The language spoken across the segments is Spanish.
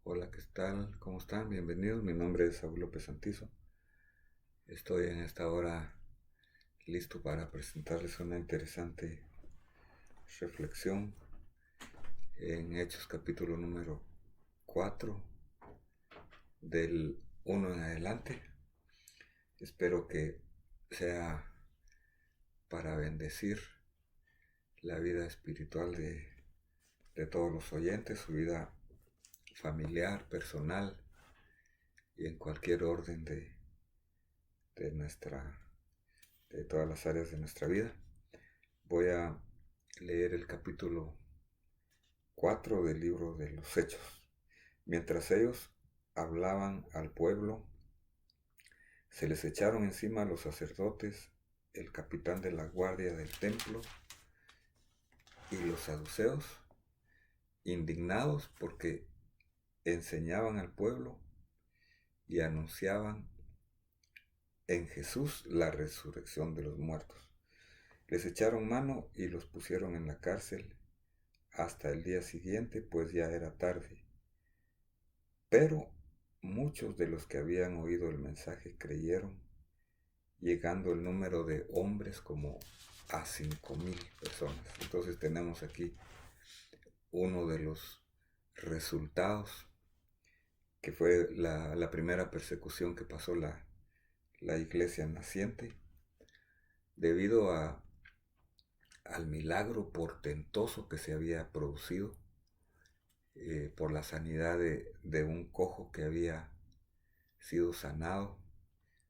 Hola, ¿qué tal? ¿Cómo están? Bienvenidos. Mi nombre es Saúl López Santizo. Estoy en esta hora listo para presentarles una interesante reflexión en Hechos capítulo número 4 del 1 en adelante. Espero que sea para bendecir la vida espiritual de todos los oyentes, su vida familiar, personal y en cualquier orden de nuestra de todas las áreas de nuestra vida. Voy a leer el capítulo 4 del libro de los Hechos. Mientras ellos hablaban al pueblo, se les echaron encima los sacerdotes, el capitán de la guardia del templo y los saduceos, indignados porque enseñaban al pueblo y anunciaban en Jesús la resurrección de los muertos. Les echaron mano y los pusieron en la cárcel hasta el día siguiente, pues ya era tarde. Pero muchos de los que habían oído el mensaje creyeron, llegando el número de hombres como a 5,000 personas. Entonces tenemos aquí uno de los resultados, que fue la primera persecución que pasó la iglesia naciente, debido al milagro portentoso que se había producido por la sanidad de un cojo que había sido sanado.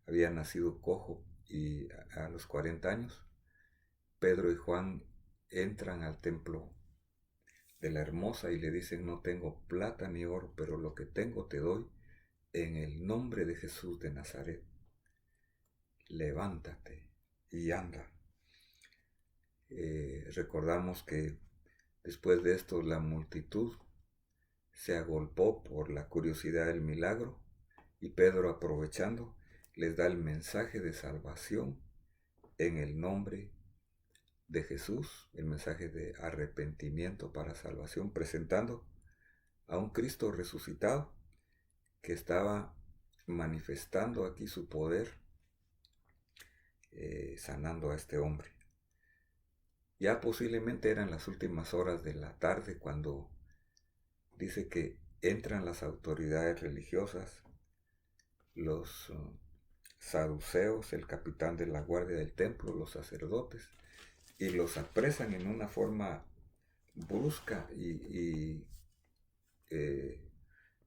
Había nacido cojo y a los 40 años, Pedro y Juan entran al templo de la Hermosa y le dicen: no tengo plata ni oro, pero lo que tengo te doy. En el nombre de Jesús de Nazaret, levántate y anda. Recordamos que después de esto la multitud se agolpó por la curiosidad del milagro, y Pedro, aprovechando, les da el mensaje de salvación en el nombre de Jesús, el mensaje de arrepentimiento para salvación, presentando a un Cristo resucitado que estaba manifestando aquí su poder, sanando a este hombre. Ya posiblemente eran las últimas horas de la tarde cuando dice que entran las autoridades religiosas, los saduceos, el capitán de la guardia del templo, los sacerdotes, y los apresan en una forma brusca y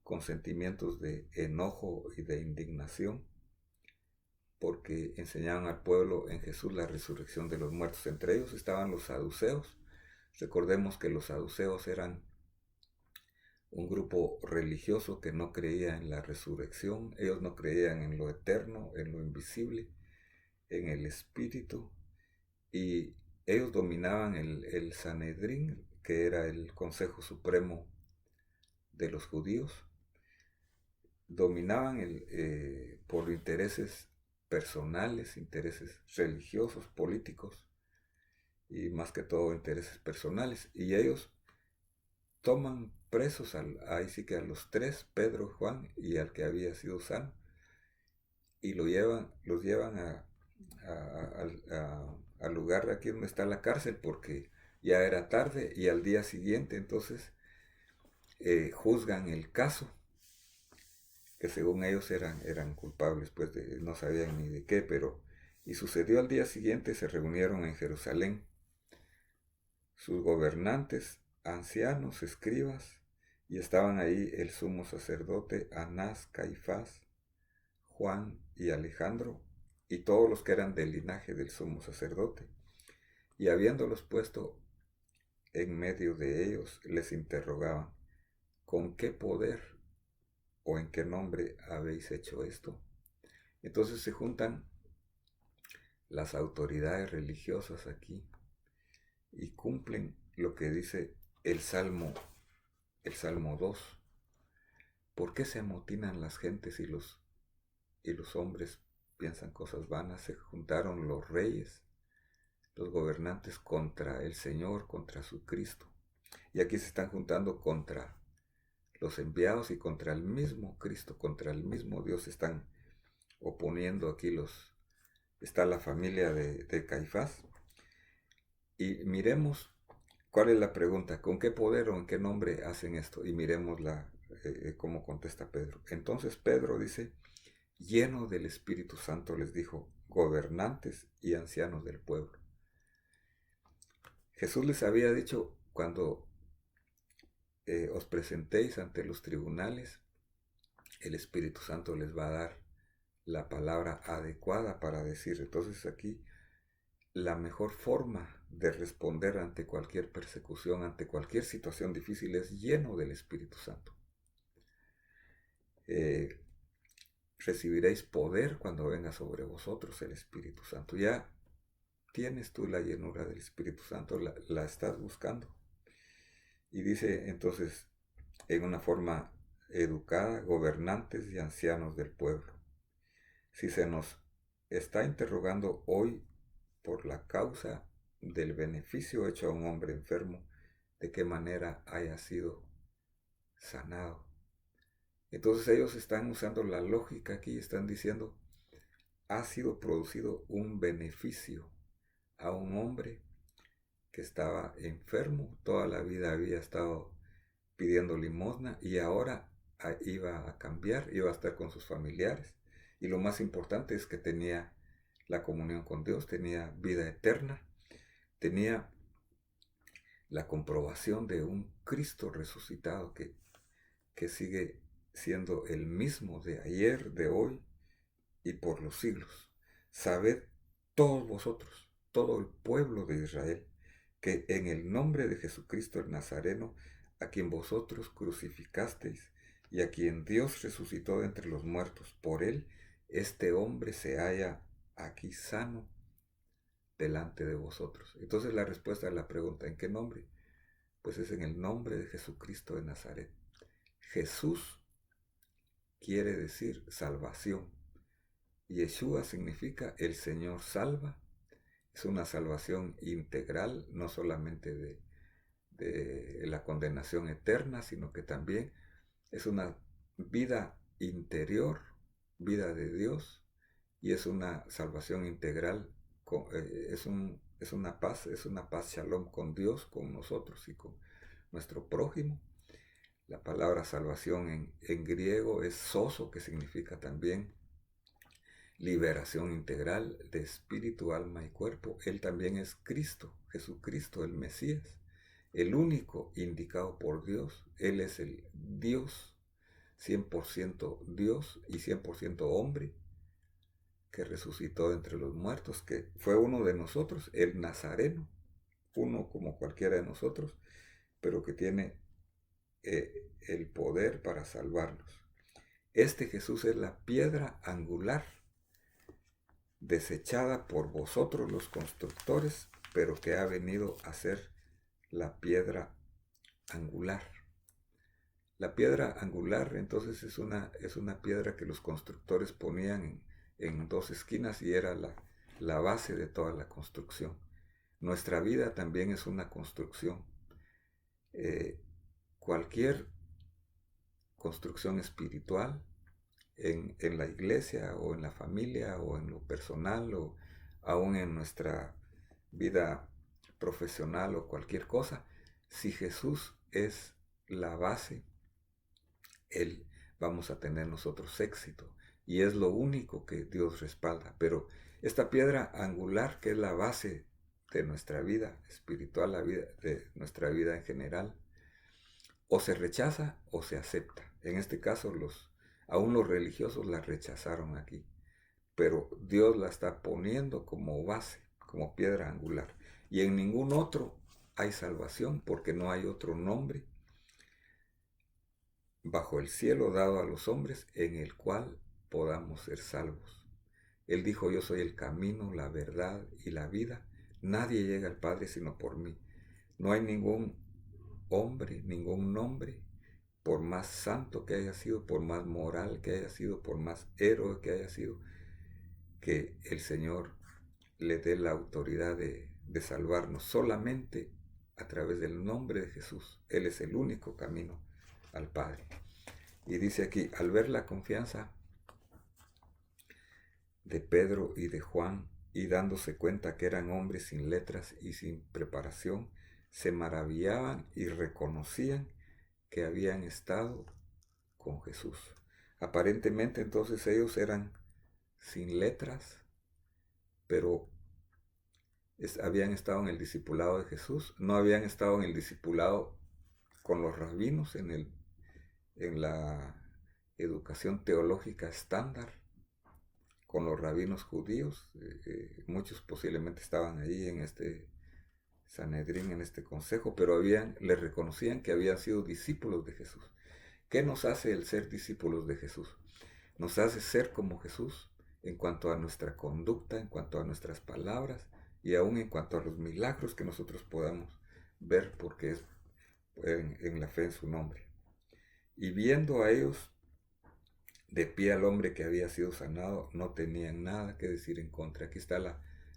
con sentimientos de enojo y de indignación, porque enseñaban al pueblo en Jesús la resurrección de los muertos. Entre ellos estaban los saduceos. Recordemos que los saduceos eran un grupo religioso que no creía en la resurrección. Ellos no creían en lo eterno, en lo invisible, en el espíritu, y ellos dominaban el Sanedrín, que era el Consejo Supremo de los judíos. Dominaban por intereses personales, intereses religiosos, políticos, y más que todo intereses personales. Y ellos toman presos ahí sí que a los tres, Pedro, Juan y al que había sido sano, y los llevan al lugar aquí donde está la cárcel, porque ya era tarde, y al día siguiente entonces juzgan el caso, que según ellos eran culpables, pues no sabían ni de qué, pero y sucedió al día siguiente. Se reunieron en Jerusalén sus gobernantes, ancianos, escribas, y estaban ahí el sumo sacerdote Anás, Caifás, Juan y Alejandro, y todos los que eran del linaje del sumo sacerdote. Y habiéndolos puesto en medio de ellos, les interrogaban: ¿con qué poder o en qué nombre habéis hecho esto? Entonces se juntan las autoridades religiosas aquí y cumplen lo que dice el Salmo 2. ¿Por qué se amotinan las gentes y los hombres piensan cosas vanas? Se juntaron los reyes, los gobernantes contra el Señor, contra su Cristo. Y aquí se están juntando contra los enviados y contra el mismo Cristo, contra el mismo Dios están oponiendo aquí está la familia de Caifás. Y miremos cuál es la pregunta, ¿con qué poder o en qué nombre hacen esto? Y miremos cómo contesta Pedro. Entonces Pedro dice, lleno del Espíritu Santo les dijo, gobernantes y ancianos del pueblo. Jesús les había dicho, cuando os presentéis ante los tribunales, el Espíritu Santo les va a dar la palabra adecuada para decir. Entonces aquí la mejor forma de responder ante cualquier persecución, ante cualquier situación difícil, es lleno del Espíritu Santo. Recibiréis poder cuando venga sobre vosotros el Espíritu Santo. Ya tienes tú la llenura del Espíritu Santo, la estás buscando. Y dice entonces, en una forma educada, gobernantes y ancianos del pueblo. Si se nos está interrogando hoy por la causa del beneficio hecho a un hombre enfermo, de qué manera haya sido sanado. Entonces ellos están usando la lógica aquí, están diciendo, ha sido producido un beneficio a un hombre que estaba enfermo, toda la vida había estado pidiendo limosna y ahora iba a cambiar, iba a estar con sus familiares. Y lo más importante es que tenía la comunión con Dios, tenía vida eterna, tenía la comprobación de un Cristo resucitado que sigue siendo el mismo de ayer, de hoy y por los siglos. Sabed todos vosotros, todo el pueblo de Israel, que en el nombre de Jesucristo el Nazareno, a quien vosotros crucificasteis y a quien Dios resucitó de entre los muertos, por él este hombre se halla aquí sano delante de vosotros. Entonces la respuesta a la pregunta, ¿en qué nombre? Pues es en el nombre de Jesucristo de Nazaret. Jesús quiere decir salvación. Yeshua significa el Señor salva. Es una salvación integral, no solamente de la condenación eterna, sino que también es una vida interior, vida de Dios, y es una salvación integral, es una paz shalom con Dios, con nosotros y con nuestro prójimo. La palabra salvación en griego es soso, que significa también liberación integral de espíritu, alma y cuerpo. Él también es Cristo, Jesucristo, el Mesías, el único indicado por Dios. Él es el Dios, 100% Dios y 100% hombre, que resucitó de entre los muertos, que fue uno de nosotros, el Nazareno, uno como cualquiera de nosotros, pero que tiene el poder para salvarnos. Este Jesús es la piedra angular, desechada por vosotros los constructores, pero que ha venido a ser la piedra angular. La piedra angular entonces es una piedra que los constructores ponían en dos esquinas y era la base de toda la construcción. Nuestra vida también es una construcción. Cualquier construcción espiritual en la iglesia o en la familia o en lo personal o aún en nuestra vida profesional o cualquier cosa, si Jesús es la base, vamos a tener nosotros éxito y es lo único que Dios respalda. Pero esta piedra angular, que es la base de nuestra vida espiritual, la vida de nuestra vida en general, o se rechaza o se acepta. En este caso aún los religiosos la rechazaron aquí, pero Dios la está poniendo como base, como piedra angular. Y en ningún otro hay salvación, porque no hay otro nombre bajo el cielo dado a los hombres en el cual podamos ser salvos. Él dijo, yo soy el camino, la verdad y la vida. Nadie llega al Padre sino por mí. No hay ningún hombre, ningún nombre, por más santo que haya sido, por más moral que haya sido, por más héroe que haya sido, que el Señor le dé la autoridad de salvarnos solamente a través del nombre de Jesús. Él es el único camino al Padre. Y dice aquí, al ver la confianza de Pedro y de Juan, y dándose cuenta que eran hombres sin letras y sin preparación, se maravillaban y reconocían que habían estado con Jesús. Aparentemente entonces ellos eran sin letras, pero habían estado en el discipulado de Jesús, no habían estado en el discipulado con los rabinos en la educación teológica estándar, con los rabinos judíos. Muchos posiblemente estaban ahí en este Sanedrín, en este consejo, pero les reconocían que habían sido discípulos de Jesús. ¿Qué nos hace el ser discípulos de Jesús? Nos hace ser como Jesús en cuanto a nuestra conducta, en cuanto a nuestras palabras y aún en cuanto a los milagros que nosotros podamos ver, porque es en la fe en su nombre. Y viendo a ellos de pie al hombre que había sido sanado, no tenían nada que decir en contra. Aquí está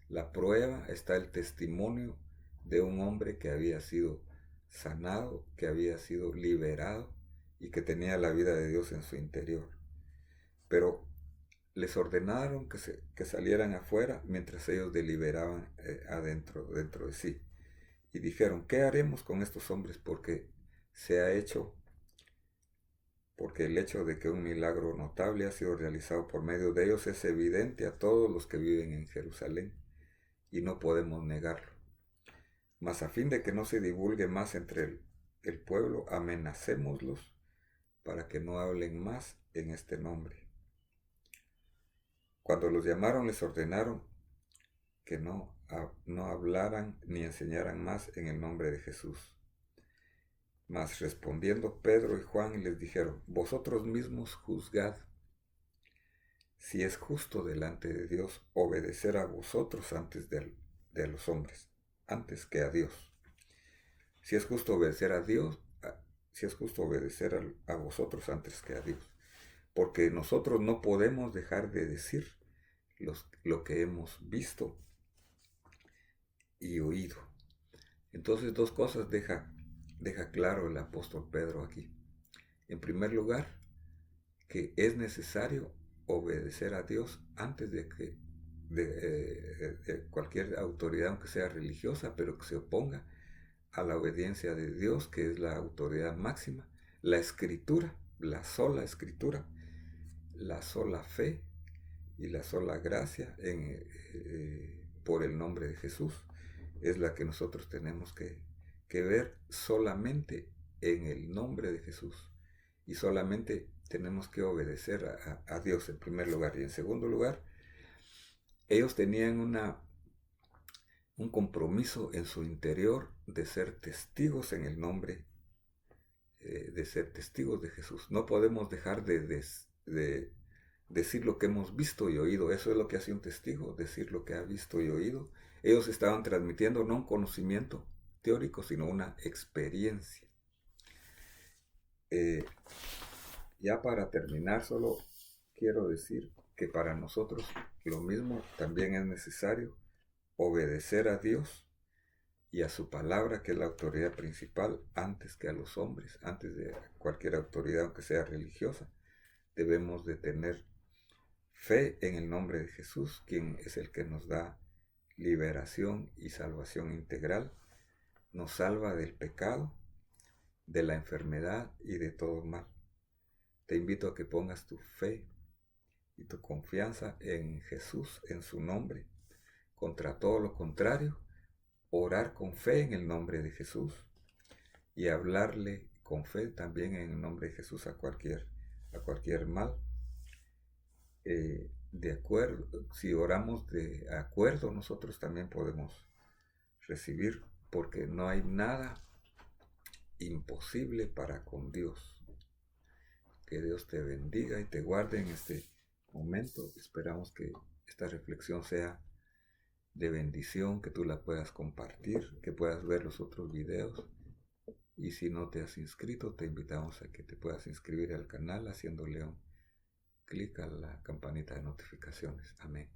la prueba, está el testimonio de un hombre que había sido sanado, que había sido liberado y que tenía la vida de Dios en su interior. Pero les ordenaron que salieran afuera mientras ellos deliberaban dentro de sí. Y dijeron, ¿qué haremos con estos hombres? Porque el hecho de que un milagro notable ha sido realizado por medio de ellos es evidente a todos los que viven en Jerusalén, y no podemos negarlo. Mas a fin de que no se divulgue más entre el pueblo, amenacémoslos para que no hablen más en este nombre. Cuando los llamaron, les ordenaron que no hablaran ni enseñaran más en el nombre de Jesús. Mas respondiendo Pedro y Juan les dijeron, vosotros mismos juzgad si es justo delante de Dios obedecer a vosotros antes de los hombres, antes que a Dios. Si es justo obedecer a Dios, si es justo obedecer a vosotros antes que a Dios. Porque nosotros no podemos dejar de decir lo que hemos visto y oído. Entonces, dos cosas deja claro el apóstol Pedro aquí. En primer lugar, que es necesario obedecer a Dios antes de cualquier autoridad, aunque sea religiosa, pero que se oponga a la obediencia de Dios, que es la autoridad máxima, la escritura, la sola escritura, la sola fe y la sola gracia por el nombre de Jesús, es la que nosotros tenemos que ver solamente en el nombre de Jesús, y solamente tenemos que obedecer a Dios en primer lugar. Y en segundo lugar, ellos tenían un compromiso en su interior de ser testigos en el nombre, de ser testigos de Jesús. No podemos dejar de decir lo que hemos visto y oído. Eso es lo que hace un testigo, decir lo que ha visto y oído. Ellos estaban transmitiendo no un conocimiento teórico, sino una experiencia. Ya para terminar, solo quiero decir que para nosotros lo mismo también es necesario obedecer a Dios y a su palabra, que es la autoridad principal, antes que a los hombres, antes de cualquier autoridad, aunque sea religiosa. Debemos de tener fe en el nombre de Jesús, quien es el que nos da liberación y salvación integral, nos salva del pecado, de la enfermedad y de todo mal. Te invito a que pongas tu fe y tu confianza en Jesús, en su nombre. Contra todo lo contrario, orar con fe en el nombre de Jesús y hablarle con fe también en el nombre de Jesús a cualquier mal. De acuerdo, si oramos de acuerdo, nosotros también podemos recibir, porque no hay nada imposible para con Dios. Que Dios te bendiga y te guarde en este momento. Esperamos que esta reflexión sea de bendición, que tú la puedas compartir, que puedas ver los otros videos. Y si no te has inscrito, te invitamos a que te puedas inscribir al canal haciéndole un clic a la campanita de notificaciones. Amén.